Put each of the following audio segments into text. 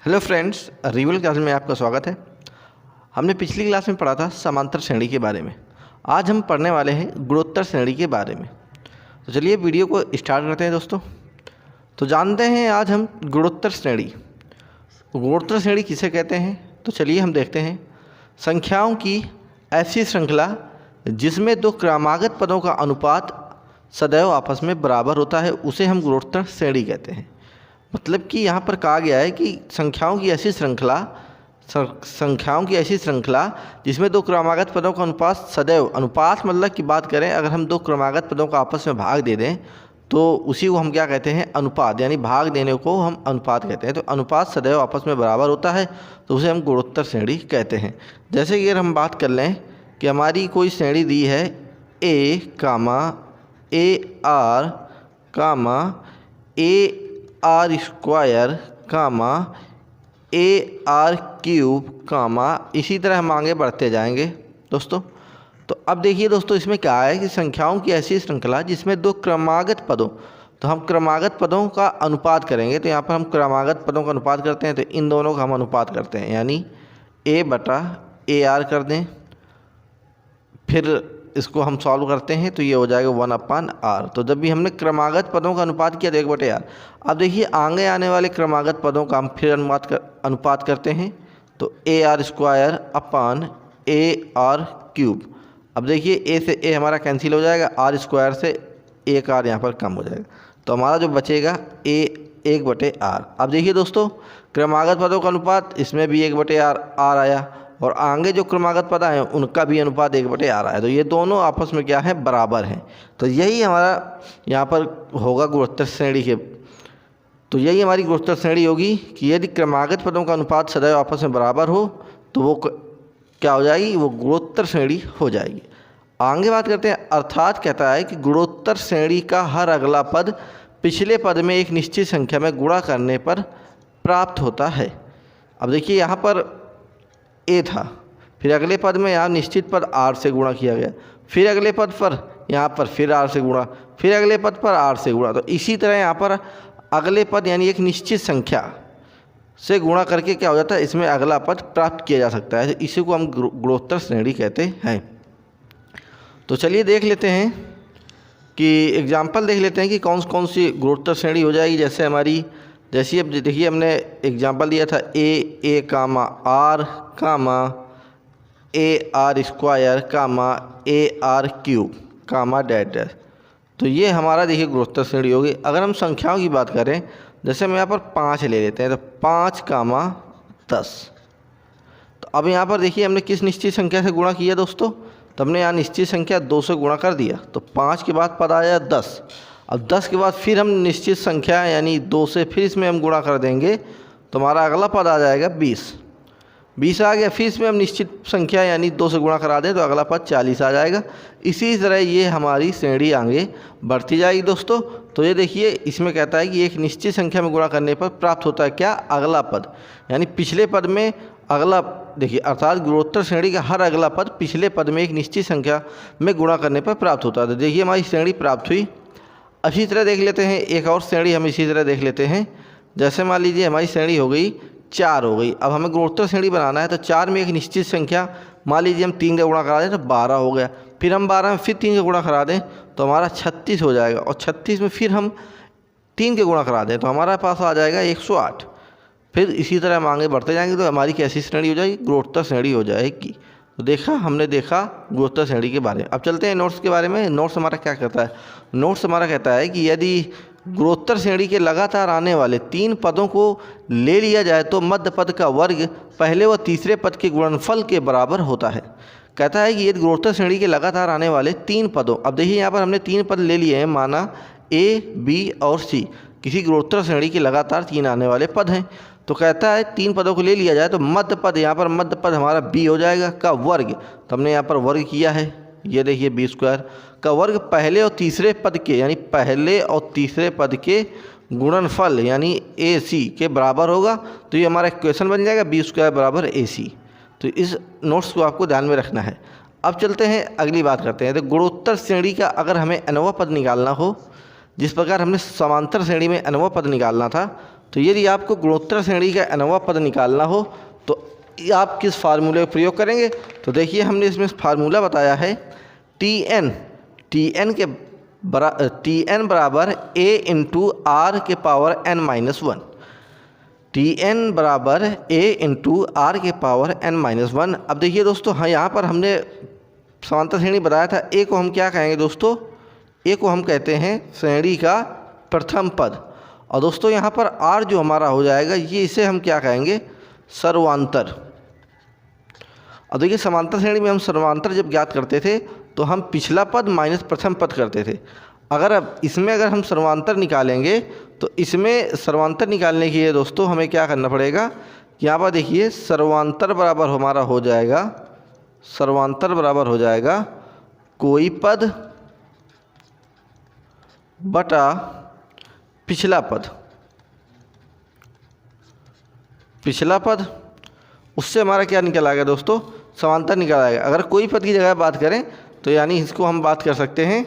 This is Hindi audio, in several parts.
हेलो फ्रेंड्स, रिवल क्लास में आपका स्वागत है। हमने पिछली क्लास में पढ़ा था समांतर श्रेणी के बारे में। आज हम पढ़ने वाले हैं गुणोत्तर श्रेणी के बारे में। तो चलिए वीडियो को स्टार्ट करते हैं दोस्तों। तो जानते हैं आज हम गुणोत्तर श्रेणी। गुणोत्तर श्रेणी किसे कहते हैं, तो चलिए हम देखते हैं। संख्याओं की ऐसी श्रृंखला जिसमें दो क्रमागत पदों का अनुपात सदैव आपस में बराबर होता है, उसे हम गुणोत्तर श्रेणी कहते हैं। मतलब कि यहाँ पर कहा गया है कि संख्याओं की ऐसी श्रृंखला जिसमें दो क्रमागत पदों का अनुपात सदैव, अनुपात मतलब की बात करें, अगर हम दो क्रमागत पदों का आपस में भाग दे दें तो उसी को हम क्या कहते हैं, अनुपात, यानी भाग देने को हम अनुपात कहते हैं। तो अनुपात सदैव आपस में बराबर होता है तो उसे हम गुणोत्तर श्रेणी कहते हैं। जैसे कि अगर हम बात कर लें कि हमारी कोई श्रेणी दी है a comma a r square comma a r cube comma, इसी तरह हम आगे बढ़ते जाएंगे दोस्तों। तो अब देखिए दोस्तों, इसमें क्या है कि संख्याओं की ऐसी श्रृंखला जिसमें दो क्रमागत पदों, तो हम क्रमागत पदों का अनुपात करेंगे। तो यहाँ पर हम क्रमागत पदों का अनुपात करते हैं, तो इन दोनों का हम अनुपात करते हैं, यानी ए बटा ए आर कर दें। फिर इसको हम सॉल्व करते हैं तो ये हो जाएगा 1/r। तो जब भी हमने क्रमागत पदों का अनुपात किया तो 1/r। अब देखिए आगे आने वाले क्रमागत पदों का हम फिर अनुपात करते हैं, तो ए आर स्क्वायर अपान ए आर क्यूब। अब देखिए ए से ए हमारा कैंसिल हो जाएगा, आर स्क्वायर से एक आर यहाँ पर कम हो जाएगा, तो हमारा जो बचेगा ए 1/r। अब देखिए दोस्तों, क्रमागत पदों का अनुपात इसमें भी 1/r आया, और आगे जो क्रमागत पद हैं उनका भी अनुपात 1/r है। तो ये दोनों आपस में क्या है, बराबर हैं। तो यही हमारा यहाँ पर होगा गुणोत्तर श्रेणी के। तो यही हमारी गुणोत्तर श्रेणी होगी कि यदि क्रमागत पदों का अनुपात सदैव आपस में बराबर हो तो वो क्या हो जाएगी, वो गुणोत्तर श्रेणी हो जाएगी। आगे बात करते हैं। अर्थात कहता है कि गुणोत्तर श्रेणी का हर अगला पद पिछले पद में एक निश्चित संख्या में गुणा करने पर प्राप्त होता है। अब देखिए यहाँ पर ए था, फिर अगले पद में यहाँ निश्चित पद आर से गुणा किया गया, फिर अगले पद पर यहाँ पर फिर आर से गुणा, फिर अगले पद पर आर से गुणा। तो इसी तरह यहाँ पर अगले पद यानी एक निश्चित संख्या से गुणा करके क्या हो जाता है, इसमें अगला पद प्राप्त किया जा सकता है। इसी को हम गुणोत्तर श्रेणी कहते हैं। तो चलिए देख लेते हैं कि एग्जाम्पल देख लेते हैं कि कौन कौन सी गुणोत्तर श्रेणी हो जाएगी। जैसे हमारी, जैसे अब देखिए हमने एग्जाम्पल दिया था a comma r comma a r square comma a r cube comma dash dash. तो ये हमारा देखिए गुणोत्तर श्रेणी होगी। अगर हम संख्याओं की बात करें, जैसे हम यहाँ पर 5 ले लेते हैं, तो 5 कामा 10। तो अब यहाँ पर देखिए हमने किस निश्चित संख्या से गुणा किया दोस्तों, तो हमने यहाँ निश्चित संख्या 2 से गुणा कर दिया, तो 5 के बाद पद आया 10। अब 10 के बाद फिर हम निश्चित संख्या यानी 2 से फिर इसमें हम गुणा कर देंगे, तो हमारा अगला पद आ जाएगा 20 आ गया। फिर इसमें हम निश्चित संख्या यानी 2 से गुणा करा दें तो अगला पद 40 आ जाएगा। इसी तरह ये हमारी श्रेणी आगे बढ़ती जाएगी दोस्तों। तो ये देखिए इसमें कहता है कि एक निश्चित संख्या में गुणा करने पर प्राप्त होता है क्या, अगला पद, यानी पिछले पद में अगला। देखिए अर्थात गुणोत्तर श्रेणी का हर अगला पद पिछले पद में एक निश्चित संख्या में गुणा करने पर प्राप्त होता है। तो देखिए हमारी श्रेणी प्राप्त हुई। इसी तरह देख लेते हैं एक और श्रेणी, हम इसी तरह देख लेते हैं। जैसे मान लीजिए हमारी श्रेणी हो गई 4 हो गई। अब हमें गुणोत्तर श्रेणी बनाना है, तो 4 में एक निश्चित संख्या, मान लीजिए हम 3 का गुणा करा दें तो 12 हो गया। फिर हम 12 में फिर 3 का गुणा करा दें तो हमारा 36 हो जाएगा, और 36 में फिर हम 3 के गुणा करा दें तो हमारे पास आ जाएगा 108। फिर इसी तरह हम आगे बढ़ते जाएंगे तो हमारी कैसी श्रेणी हो जाएगी, गुणोत्तर श्रेणी हो जाएगी। तो हमने देखा गुणोत्तर श्रेणी के बारे में। अब चलते हैं नोट्स के बारे में। नोट्स हमारा क्या कहता है, नोट्स हमारा कहता है कि यदि गुणोत्तर श्रेणी के लगातार आने वाले 3 पदों को ले लिया जाए तो मध्य पद का वर्ग पहले व तीसरे पद के गुणनफल के बराबर होता है। कहता है कि यदि गुणोत्तर श्रेणी के लगातार आने वाले 3 पदों, अब देखिए यहाँ पर हमने 3 पद ले लिए हैं, माना ए बी और सी, किसी गुणोत्तर श्रेणी के लगातार 3 आने वाले पद हैं। तो कहता है 3 पदों को ले लिया जाए तो मध्य पद, यहाँ पर मध्य पद हमारा बी हो जाएगा का वर्ग। तो हमने यहाँ पर वर्ग किया है, ये देखिए बी स्क्वायर का वर्ग पहले और तीसरे पद के, यानी पहले और तीसरे पद के गुणनफल यानी ए सी के बराबर होगा। तो ये हमारा इक्वेशन बन जाएगा बी स्क्वायर बराबर ए सी। तो इस नोट्स को आपको ध्यान में रखना है। अब चलते हैं अगली बात करते हैं। तो गुणोत्तर श्रेणी का अगर हमें nवां पद निकालना हो, जिस प्रकार हमने समांतर श्रेणी में nवां पद निकालना था, तो यदि आपको गुणोत्तर श्रेणी का nवां पद निकालना हो तो आप किस फार्मूले का प्रयोग करेंगे? तो देखिए हमने इसमें फार्मूला बताया है Tn बराबर a इंटू आर के पावर n-1। Tn बराबर a इंटू आर के पावर n-1। अब देखिए दोस्तों, हाँ यहाँ पर हमने समांतर श्रेणी बताया था। a को हम क्या कहेंगे दोस्तों? a को हम कहते हैं श्रेणी का प्रथम पद। और दोस्तों यहाँ पर r जो हमारा हो जाएगा, ये इसे हम क्या कहेंगे? सर्वांतर। अब देखिए समांतर श्रेणी में हम सर्वांतर जब ज्ञात करते थे तो हम पिछला पद माइनस प्रथम पद करते थे। अब इसमें अगर हम सर्वांतर निकालेंगे तो इसमें सर्वांतर निकालने के लिए दोस्तों हमें क्या करना पड़ेगा? यहाँ पर देखिए सर्वांतर बराबर हमारा हो जाएगा, सर्वांतर बराबर हो जाएगा कोई पद बटा पिछला पद। पिछला पद उससे हमारा क्या निकल आएगा दोस्तों? समांतर निकल आएगा। अगर कोई पद की जगह बात करें तो यानी इसको हम बात कर सकते हैं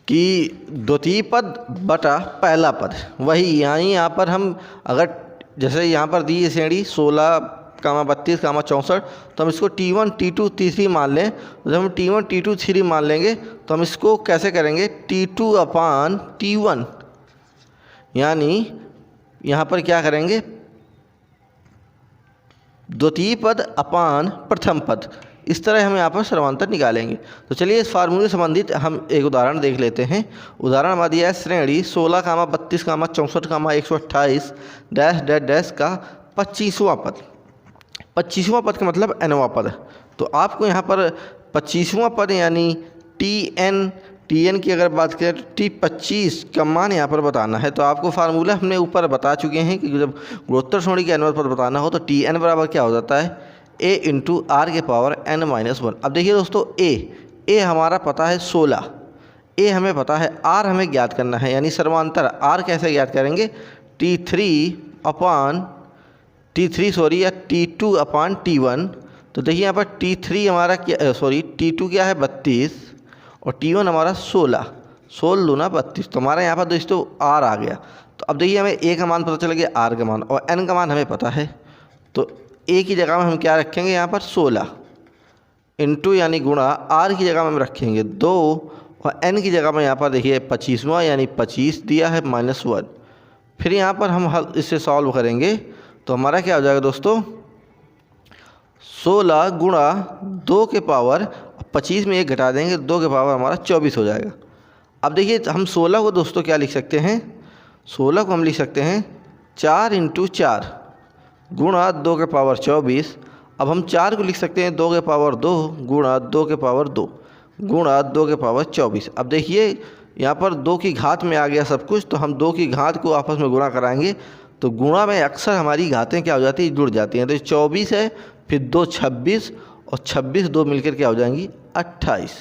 कि द्वितीय पद बटा पहला पद। वही यानी यहाँ पर हम अगर जैसे यहाँ पर दी है श्रेणी 16, 32, 64, तो हम इसको T1, T2, T3 मान लें। जब हम T1, T2, T3 मान लेंगे तो हम इसको कैसे करेंगे? T2 अपान T1, यानी यहाँ पर क्या करेंगे? द्वितीय पद अपान प्रथम पद। इस तरह हम यहाँ पर सर्वांतर निकालेंगे। तो चलिए इस फार्मूले से संबंधित हम एक उदाहरण देख लेते हैं। उदाहरण हमारा दिया है श्रेणी 16, 32, 64, 128 डैश डैश डैश का 25वां पद। 25वां पद का मतलब nवां पद। तो आपको यहाँ पर 25वां पद यानी Tn की अगर बात करें तो T25 का मान यहाँ पर बताना है। तो आपको फार्मूला हमने ऊपर बता चुके हैं कि जब गुणोत्तर श्रेणी के nवां पद बताना हो तो Tn बराबर क्या हो जाता है? a इंटू आर के पावर n-1। अब देखिए दोस्तों, a हमारा पता है 16, a हमें पता है, r हमें ज्ञात करना है यानी सर्वांतर। r कैसे ज्ञात करेंगे? T2 अपान T1। तो देखिए यहाँ पर T3 हमारा क्या, T2 क्या है? 32 और T1 हमारा 16, 16 दूना 32। तो हमारा यहाँ पर दोस्तों r आ गया। तो अब देखिए हमें a का मान पता चल गया, r का मान, और n का मान हमें पता है। तो a की जगह में हम क्या रखेंगे? यहाँ पर 16 इंटू यानी गुणा, r की जगह में हम रखेंगे 2 और n की जगह में यहाँ पर देखिए 25वां यानी 25 दिया है -1। फिर यहाँ पर हम इसे सॉल्व करेंगे तो हमारा क्या हो जाएगा दोस्तों? 16 गुणा 2 के पावर 25 में 1 घटा देंगे, 2 के पावर हमारा 24 हो जाएगा। अब देखिए हम 16 को दोस्तों क्या लिख सकते हैं? 16 को हम लिख सकते हैं 4 इंटू 4 गुणा 2 के पावर 24। अब हम 4 को लिख सकते हैं 2 के पावर 2 गुणा 2 के पावर 2 गुणा 2 के पावर 24। अब देखिए यहाँ पर 2 की घात में आ गया सब कुछ, तो हम 2 की घात को आपस में गुणा कराएंगे तो गुणा में अक्सर हमारी घातें क्या हो जाती है? जुड़ जाती हैं। तो 24 है, फिर 2 26 और 26 2 मिलकर क्या हो जाएंगी? 28।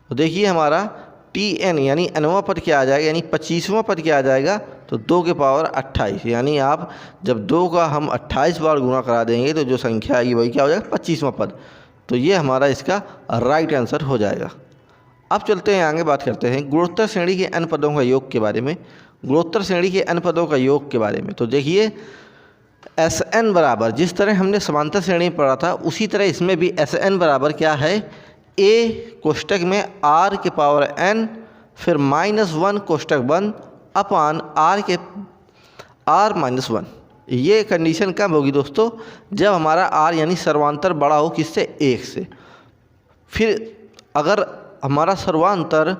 तो देखिए हमारा Tn यानी nवां पद क्या आ जाएगा? यानी 25वां पद क्या आ जाएगा? तो 2 के पावर 28। यानी आप जब 2 का हम 28 बार गुणा करा देंगे तो जो संख्या आएगी वही क्या हो जाएगा? 25वां पद। तो ये हमारा इसका राइट आंसर हो जाएगा। अब चलते हैं आगे, बात करते हैं गुणोत्तर श्रेणी के n पदों का योग के बारे में। गुणोत्तर श्रेणी के n पदों का योग के बारे में तो देखिए Sn बराबर, जिस तरह हमने समांतर श्रेणी में पढ़ा था उसी तरह इसमें भी Sn बराबर क्या है? a कोष्टक में r के पावर n फिर -1 कोष्टक बंद अपान r-1। ये कंडीशन कब होगी दोस्तों? जब हमारा r यानी सर्वांतर बड़ा हो किससे? 1 से। फिर अगर हमारा सर्वांतर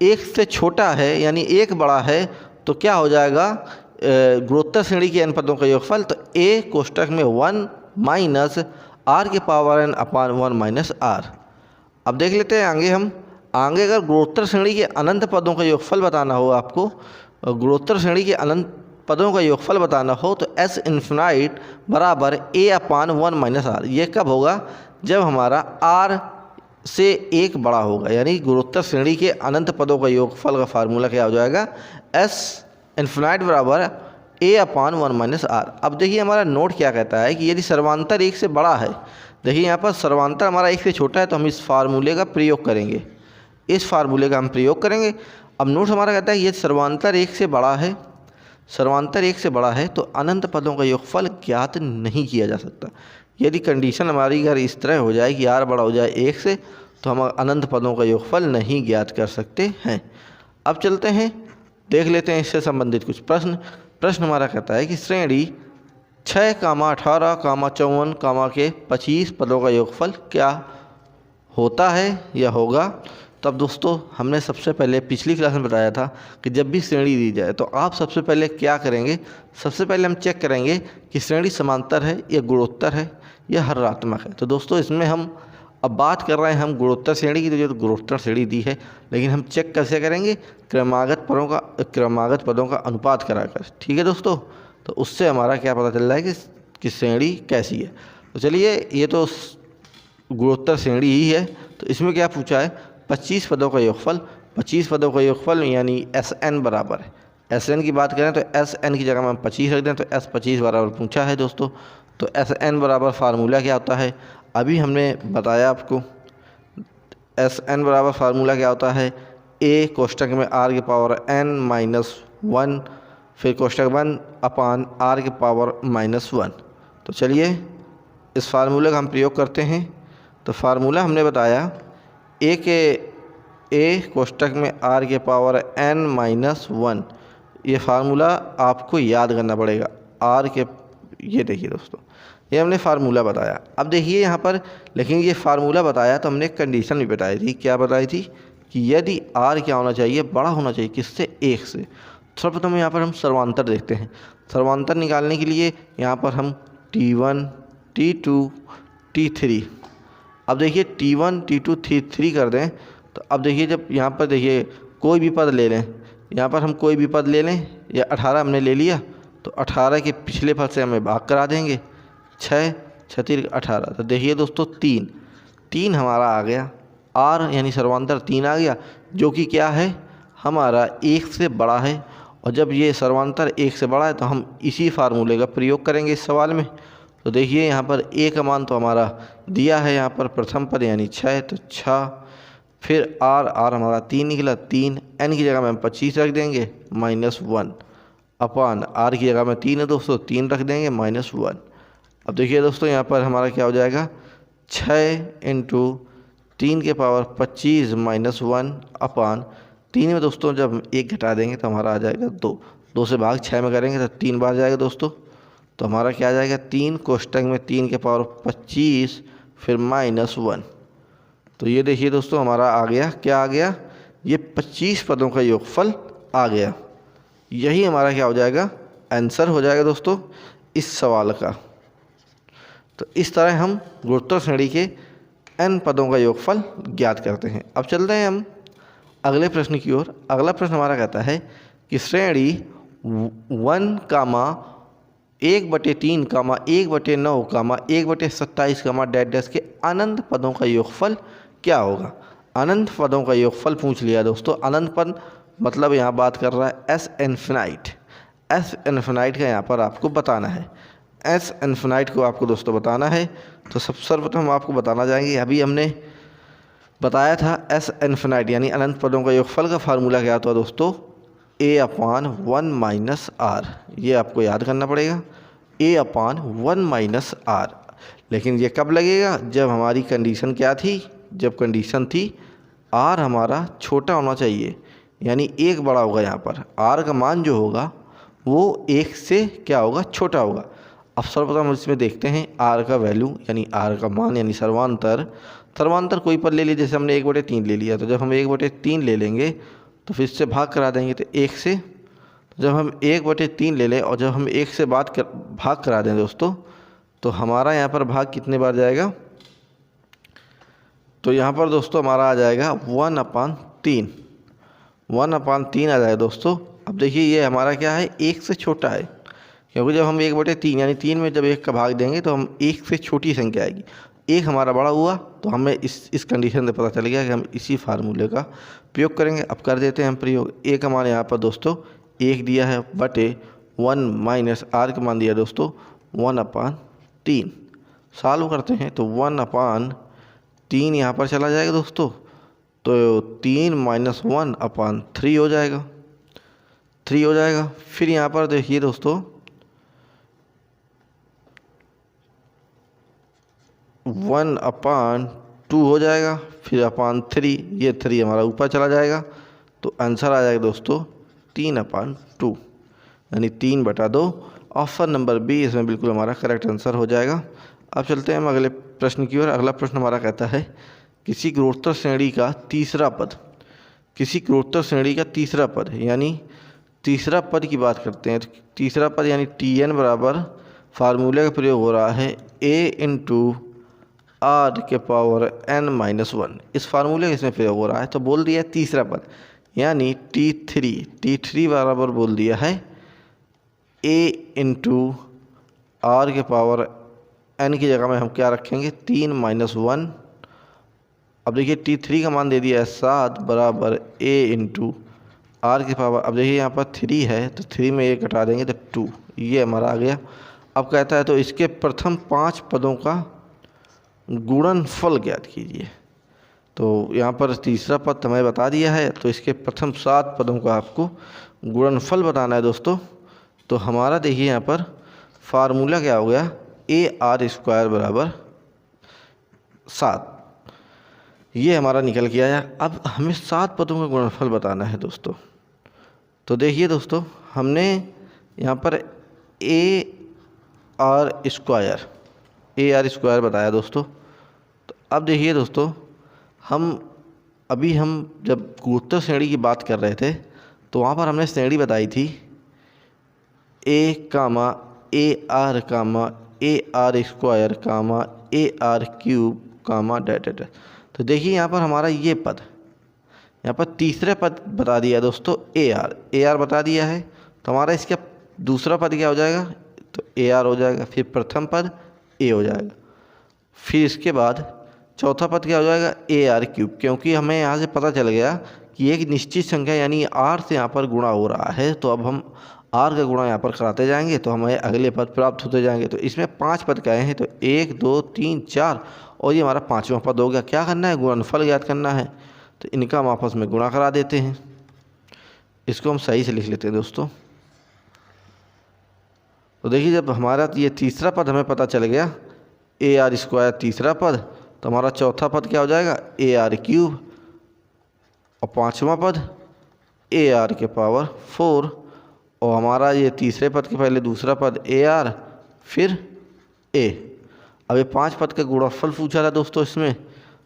1 से छोटा है यानी 1 बड़ा है तो क्या हो जाएगा? गुणोत्तर श्रेणी के n पदों का योगफल। तो a कोष्टक में 1 माइनस r के पावर n अपान 1 माइनस r। अब देख लेते हैं आगे अगर गुणोत्तर श्रेणी के अनंत पदों का योगफल बताना हो आपको, गुणोत्तर श्रेणी के अनंत पदों का योगफल बताना हो तो S इन्फिनाइट बराबर a अपान 1 माइनस r। ये कब होगा? जब हमारा r से 1 बड़ा होगा। यानी गुणोत्तर श्रेणी के अनंत पदों का योगफल का फार्मूला क्या हो जाएगा? S इन्फिनाइट बराबर a अपान 1 माइनस r। अब देखिए हमारा नोट क्या कहता है कि यदि सर्वांतर 1 से बड़ा है, देखिए यहाँ पर सर्वांतर हमारा 1 से छोटा है तो हम इस फार्मूले का प्रयोग करेंगे, इस फार्मूले का हम प्रयोग करेंगे। अब नोट हमारा कहता है ये सर्वांतर 1 से बड़ा है, सर्वांतर 1 से बड़ा है तो अनंत पदों का योगफल ज्ञात नहीं किया जा सकता। यदि कंडीशन हमारी अगर इस तरह हो जाए कि r बड़ा हो जाए 1 से तो हम अनंत पदों का योगफल नहीं ज्ञात कर सकते हैं। अब चलते हैं, देख लेते हैं इससे संबंधित कुछ प्रश्न हमारा कहता है कि श्रेणी 6, 18, 54, के 25 पदों का योगफल क्या होता है या होगा। तब दोस्तों हमने सबसे पहले पिछली क्लास में बताया था कि जब भी श्रेणी दी जाए तो आप सबसे पहले क्या करेंगे, सबसे पहले हम चेक करेंगे कि श्रेणी समांतर है या गुणोत्तर है या हरात्मक है। तो दोस्तों इसमें हम अब बात कर रहे हैं हम गुणोत्तर श्रेणी की, तो जो गुणोत्तर श्रेणी दी है, लेकिन हम चेक कैसे करेंगे, क्रमागत पदों का अनुपात कराकर। ठीक है दोस्तों, तो उससे हमारा क्या पता चल रहा है कि श्रेणी कैसी है। तो चलिए, ये तो गुणोत्तर श्रेणी ही है, तो इसमें क्या पूछा है, 25 पदों का योगफल। 25 पदों का योगफल यानी SN बराबर है, SN की बात करें तो SN की जगह में हम 25 रख दें तो S 25 बराबर पूछा है दोस्तों। तो SN बराबर फार्मूला क्या होता है, अभी हमने बताया आपको। SN बराबर फार्मूला क्या होता है, A कोष्टक में R की पावर n-1 फिर कोष्टक 1 अपान R की पावर -1। तो चलिए इस फार्मूले का हम प्रयोग करते हैं। तो फार्मूला हमने बताया A कोष्टक में R के पावर n-1, ये फार्मूला आपको याद करना पड़ेगा। R के, ये देखिए दोस्तों, ये हमने फार्मूला बताया। अब देखिए यहाँ पर, लेकिन ये फार्मूला बताया तो हमने एक कंडीशन भी बताई थी। क्या बताई थी कि यदि R क्या होना चाहिए, बड़ा होना चाहिए, किससे, 1 से। सर्वप्रथम यहाँ पर हम सर्वांतर देखते हैं। सर्वांतर निकालने के लिए यहाँ पर हम T1, T2, T3, अब देखिए T1, T2, T3 कर दें तो अब देखिए, जब यहाँ पर देखिए कोई भी पद ले लें, यहाँ पर हम कोई भी पद ले लें, या 18 हमने ले लिया तो 18 के पिछले पद से हमें भाग करा देंगे, 6, 36, 18। तो देखिए दोस्तों 3 हमारा आ गया, R यानी सर्वांतर 3 आ गया, जो कि क्या है, हमारा 1 से बड़ा है। और जब ये सर्वांतर 1 से बड़ा है तो हम इसी फार्मूले का प्रयोग करेंगे इस सवाल में। तो देखिए यहाँ पर A का मान तो हमारा दिया है, यहाँ पर प्रथम पद यानी 6, तो 6, फिर R हमारा 3 निकला, 3, N की जगह में हम 25 रख देंगे, -1 अपान R की जगह में 3 है दोस्तों, 3 रख देंगे, -1। अब देखिए दोस्तों यहाँ पर हमारा क्या हो जाएगा, 6 × 3 के पावर 25 -1 अपान 3 में दोस्तों जब हम 1 घटा देंगे तो हमारा आ जाएगा 2 से भाग 6 में करेंगे तो 3 बार जाएगा दोस्तों। तो हमारा क्या आ जाएगा, 3 कोष्टक में 3 के पावर 25 फिर -1। तो ये देखिए दोस्तों हमारा आ गया, क्या आ गया, ये 25 पदों का योगफल आ गया। यही हमारा क्या हो जाएगा, आंसर हो जाएगा दोस्तों इस सवाल का। तो इस तरह हम गुणोत्तर श्रेणी के n पदों का योगफल ज्ञात करते हैं। अब चलते हैं हम अगले प्रश्न की ओर। अगला प्रश्न हमारा कहता है कि श्रेणी 1, 1/3, 1/9, 1/27, के अनंत पदों का योगफल क्या होगा। अनंत पदों का योगफल पूछ लिया दोस्तों। अनंत पद मतलब यहाँ बात कर रहा है S इन्फिनाइट। S इन्फिनाइट का यहाँ पर आपको बताना है। S इन्फिनाइट को आपको दोस्तों बताना है। तो सर्वप्रथम हम आपको बताना चाहेंगे, अभी हमने बताया था S इन्फिनाइट यानी अनंत पदों का योगफल का फार्मूला क्या था दोस्तों, A/1 - R। ये आपको याद करना पड़ेगा, A/1 - R। लेकिन ये कब लगेगा, जब हमारी कंडीशन क्या थी, जब कंडीशन थी R हमारा छोटा होना चाहिए, यानी 1 बड़ा होगा। यहाँ पर R का मान जो होगा वो 1 से क्या होगा, छोटा होगा। अब सर्वप्रथम हम इसमें देखते हैं R का वैल्यू यानी R का मान यानी सर्वांतर कोई पर ले लीजिए, जैसे हमने 1/3 ले लिया। तो जब हम 1/3 ले लेंगे तो फिर से भाग करा देंगे, तो 1 से, तो जब हम 1/3 ले लें और जब हम 1 से भाग करा दें दोस्तों, तो हमारा यहाँ पर भाग कितने बार जाएगा, तो यहाँ पर दोस्तों हमारा आ जाएगा 1/3 आ जाएगा दोस्तों। अब देखिए ये हमारा क्या है, 1 से छोटा है, क्योंकि जब हम 1/3 यानी 3 में जब 1 का भाग देंगे तो हम 1 से छोटी संख्या आएगी। 1 हमारा बड़ा हुआ तो हमें इस कंडीशन से पता चल गया कि हम इसी फार्मूले का प्रयोग करेंगे। अब कर देते हैं हम प्रयोग। A का मान यहाँ पर दोस्तों 1 दिया है, बटे 1 - R का मान दिया दोस्तों 1/3। सॉल्व करते हैं तो 1/3 यहाँ पर चला जाएगा दोस्तों, तो 3 - 1/3 हो जाएगा। 3 हो जाएगा। फिर यहाँ पर देखिए दोस्तों 1/2 हो जाएगा, फिर अपान 3, ये 3 हमारा ऊपर चला जाएगा, तो आंसर आ जाएगा दोस्तों 3/2 यानी 3/2। ऑप्शन नंबर बी इसमें बिल्कुल हमारा करेक्ट आंसर हो जाएगा। अब चलते हैं हम अगले प्रश्न की ओर। अगला प्रश्न हमारा कहता है किसी गुणोत्तर श्रेणी का तीसरा पद, किसी गुणोत्तर श्रेणी का तीसरा पद यानी तीसरा पद की बात करते हैं। तो तीसरा पद यानी Tn बराबर फार्मूले का प्रयोग हो रहा है a/r⁻n-1, इस फार्मूले का इसमें प्रयोग हो रहा है। तो बोल दिया तीसरा पद यानी T3 बराबर बोल दिया है a/r⁻n की जगह में हम क्या रखेंगे 3-1। अब देखिए T3 का मान दे दिया है 7 बराबर a/r⁻, अब देखिए यहाँ पर 3 है तो 3 में 1 घटा देंगे तो 2, ये हमारा आ गया। अब कहता है तो इसके प्रथम 5 पदों का गुणनफल ज्ञात कीजिए। तो यहाँ पर तीसरा पद हमें बता दिया है, तो इसके प्रथम 7 पदों का आपको गुणनफल बताना है दोस्तों। तो हमारा देखिए यहाँ पर फार्मूला क्या हो गया AR² बराबर 7, ये हमारा निकल के आया। अब हमें 7 पदों का गुणनफल बताना है दोस्तों। तो देखिए दोस्तों हमने यहाँ पर AR² बताया दोस्तों। तो अब देखिए दोस्तों हम जब गुणोत्तर श्रेणी की बात कर रहे थे तो वहाँ पर हमने श्रेणी बताई थी A, AR, AR², AR3, तो देखिए यहाँ पर हमारा ये पद, यहाँ पर तीसरे पद बता दिया है दोस्तों AR बता दिया है। तो हमारा इसका दूसरा पद क्या हो जाएगा तो AR हो जाएगा, फिर प्रथम पद A हो जाएगा, फिर इसके बाद चौथा पद क्या हो जाएगा AR3, क्योंकि हमें यहाँ से पता चल गया कि एक निश्चित संख्या यानी R से यहाँ पर गुणा हो रहा है, तो अब हम R का गुणा यहाँ पर कराते जाएंगे तो हमें अगले पद प्राप्त होते जाएंगे। तो इसमें 5 पद कहे हैं, तो 1, 2, 3, 4 और ये हमारा 5वां पद हो गया। क्या करना है गुणनफल ज्ञात करना है, तो इनका हम आपस में गुणा करा देते हैं। इसको हम सही से लिख लेते हैं दोस्तों। तो देखिए जब हमारा ये तीसरा पद हमें पता चल गया AR² तीसरा पद, तो हमारा चौथा पद क्या हो जाएगा AR3 और 5वां पद AR⁴ और हमारा ये तीसरे पद के पहले दूसरा पद AR फिर A। अब ये 5 पद का गुणनफल पूछा था दोस्तों इसमें,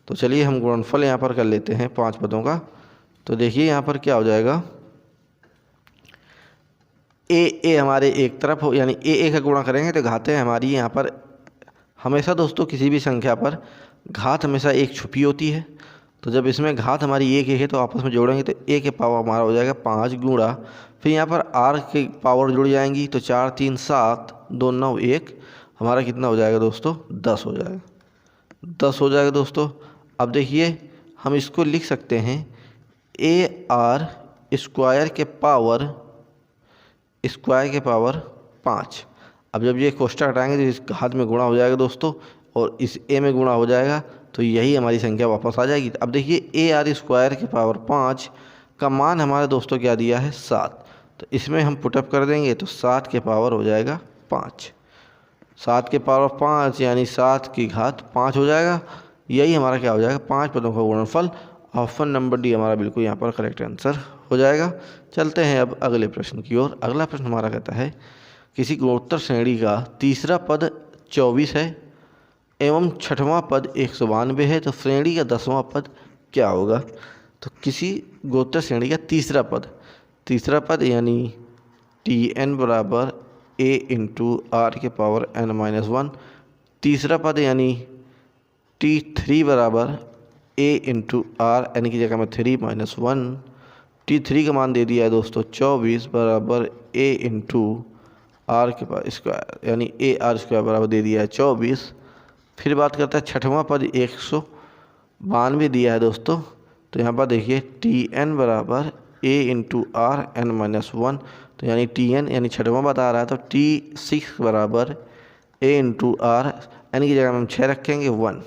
तो चलिए हम गुणनफल यहाँ पर कर लेते हैं 5 पदों का। तो देखिए यहाँ पर क्या हो जाएगा A हमारे एक तरफ हो यानी A का गुणा करेंगे तो घातें हमारी यहाँ पर हमेशा दोस्तों किसी भी संख्या पर घात हमेशा एक छुपी होती है। तो जब इसमें घात हमारी एक है तो आपस में जोड़ेंगे तो A के पावर हमारा हो जाएगा 5 गुणा, फिर यहाँ पर R के पावर जुड़ जाएंगी तो 4, 3, 7, 2, 9, 1 हमारा कितना हो जाएगा दोस्तों 10 हो जाएगा, 10 हो जाएगा दोस्तों। अब देखिए हम इसको लिख सकते हैं AR² के पावर 5। अब जब ये कोष्ठक हटाएंगे तो इस घात में गुणा हो जाएगा दोस्तों और इस A में गुणा हो जाएगा, तो यही हमारी संख्या वापस आ जाएगी। अब देखिए AR² के पावर 5 का मान हमारे दोस्तों क्या दिया है 7, तो इसमें हम पुटअप कर देंगे तो 7 के पावर हो जाएगा 5, 7 के पावर 5 यानी 7 की घात 5 हो जाएगा। यही हमारा क्या हो जाएगा 5 पदों का गुणनफल। ऑप्शन नंबर डी हमारा बिल्कुल यहाँ पर करेक्ट आंसर हो जाएगा। चलते हैं अब अगले प्रश्न की ओर। अगला प्रश्न हमारा कहता है किसी गुणोत्तर श्रेणी का तीसरा पद 24 है एवं छठवां पद 192 है, तो श्रेणी का 10वां पद क्या होगा। तो किसी गुणोत्तर श्रेणी का तीसरा पद यानी Tn बराबर A/r⁻n-1, तीसरा पद यानी T3 बराबर A/r, n की जगह में 3 - 1, T3 का मान दे दिया है दोस्तों 24 बराबर A/r² यानी AR² बराबर दे दिया है 24। फिर बात करता है छठवां पद 192 दिया है दोस्तों, तो यहाँ पर देखिए Tn बराबर A/r(n-1), तो यानी Tn यानी छठवां बता रहा है तो T6 बराबर A/r, n की जगह में हम 6 रखेंगे 1,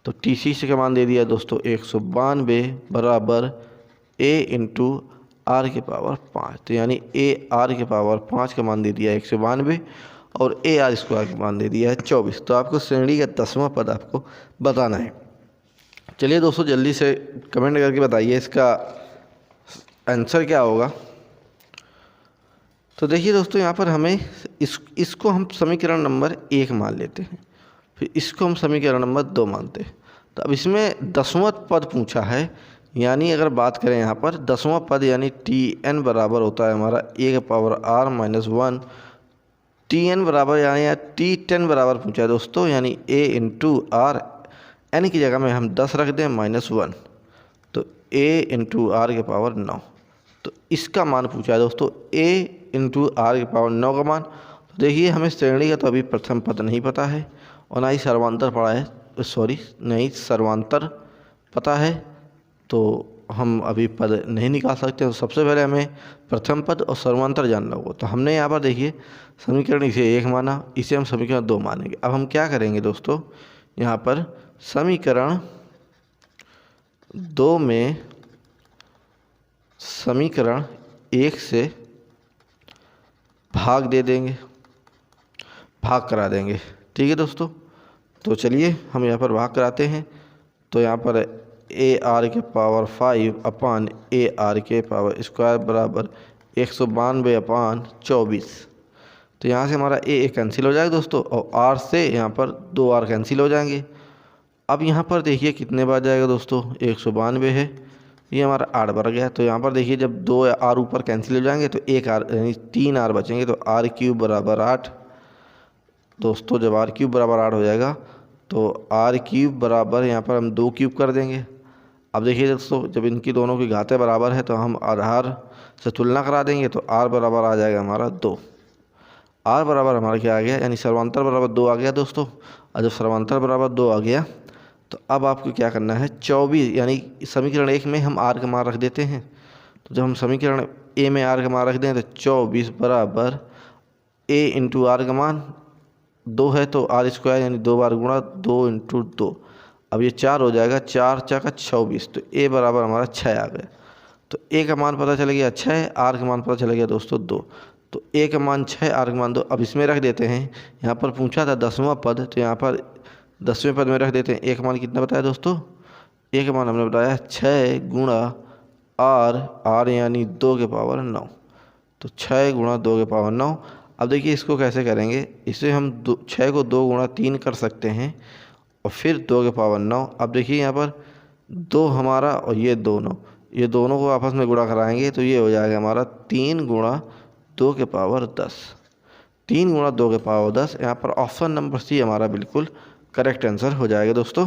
तो T6 का मान दे दिया दोस्तों 192 बराबर A/r आर के पावर 5। तो यानी ए आर के पावर 5 का मान दे दिया है 192 और ए आर स्क्वायर का मान दे दिया है 24। तो आपको श्रेणी का 10वां पद आपको बताना है। चलिए दोस्तों जल्दी से कमेंट करके बताइए इसका आंसर क्या होगा। तो देखिए दोस्तों यहाँ पर हमें इसको हम समीकरण नंबर 1 मान लेते हैं, फिर इसको हम समीकरण नंबर 2 मानते हैं। तो अब इसमें 10वां पद पूछा है, यानी अगर बात करें यहाँ पर 10वां पद यानी Tn बराबर होता है हमारा a का पावर r माइनस 1। Tn बराबर यानी T10 बराबर पूछा है दोस्तों, यानी a इंटू आर, एन की जगह में हम 10 रख दें -1, तो a इंटू आर के पावर 9। तो इसका मान पूछा है दोस्तों a इंटू आर के पावर 9 का मान। तो देखिए हमें श्रेणी का तो अभी प्रथम पद नहीं पता है और ना ही सर्वांतर पड़ा है, नहीं सर्वांतर पता है, तो हम अभी पद नहीं निकाल सकते। तो सबसे पहले हमें प्रथम पद और सर्वांतर जानना होगा। तो हमने यहाँ पर देखिए समीकरण इसे 1 माना, इसे हम समीकरण 2 मानेंगे। अब हम क्या करेंगे दोस्तों, यहाँ पर समीकरण 2 में समीकरण 1 से भाग दे देंगे, भाग करा देंगे। ठीक है दोस्तों, तो चलिए हम यहाँ पर भाग कराते हैं। तो यहाँ पर ए आर के पावर 5 अपान ए आर के पावर स्क्वायर बराबर 192 अपान 24। तो यहाँ से हमारा ए कैंसिल हो जाएगा दोस्तों, और आर से यहाँ पर 2 आर कैंसिल हो जाएंगे। अब यहाँ पर देखिए कितने बार जाएगा दोस्तों, 192 है, ये हमारा 8 बार गया। तो यहाँ पर देखिए जब 2 आर ऊपर कैंसिल हो जाएंगे तो 1 आर यानी 3 आर बचेंगे। तो आर क्यूब बराबर 8 दोस्तों, जब आर क्यूब बराबर 8 हो जाएगा तो आर क्यूब बराबर यहाँ पर हम 2 क्यूब कर देंगे। अब देखिए दोस्तों जब इनकी दोनों की घातें बराबर है तो हम आधार से तुलना करा देंगे, तो आर बराबर आ जाएगा हमारा 2। आर बराबर हमारा क्या आ गया, यानी सर्वांतर बराबर 2 आ गया दोस्तों। और जब सर्वांतर बराबर 2 आ गया तो अब आपको क्या करना है, 24 यानी समीकरण 1 में हम आर का मान रख देते हैं। तो जब हम समीकरण ए में आर का मान रख दें तो 24 बराबर ए इंटू आर का मान 2 है, तो आर स्क्वायर यानी 2 बार गुणा 2 इंटू 2। अब ये 4 हो जाएगा, 4 4 26, तो ए बराबर हमारा 6 आ गया। तो ए का मान पता चल गया 6, आर का मान पता चल गया दोस्तों 2। तो ए का मान 6, आर का मान 2। अब इसमें रख देते हैं, यहाँ पर पूछा था 10वां पद, तो यहाँ पर 10वें पद में रख देते हैं। ए का मान कितना बताया दोस्तों, ए का मान हमने बताया 6 गुणा आर यानी 2 के पावर 9। तो 6 गुणा 2 के पावर 9। अब देखिए इसको कैसे करेंगे, इसे हम 6 को 2 गुणा 3 कर सकते हैं और फिर 2 के पावर 9। अब देखिए यहाँ पर 2 हमारा और ये दोनों, ये दोनों को आपस में गुणा कराएंगे तो ये हो जाएगा हमारा 3 गुणा 2 के पावर 10। 3 गुणा 2 के पावर 10। यहाँ पर ऑप्शन नंबर सी हमारा बिल्कुल करेक्ट आंसर हो जाएगा दोस्तों।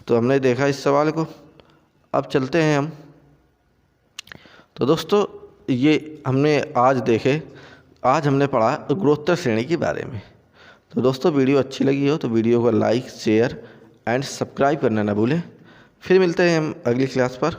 तो हमने देखा इस सवाल को। अब चलते हैं हम। तो दोस्तों ये हमने आज हमने पढ़ा गुणोत्तर श्रेणी के बारे में। तो दोस्तों वीडियो अच्छी लगी हो तो वीडियो को लाइक शेयर एंड सब्सक्राइब करना ना भूलें। फिर मिलते हैं हम अगली क्लास पर।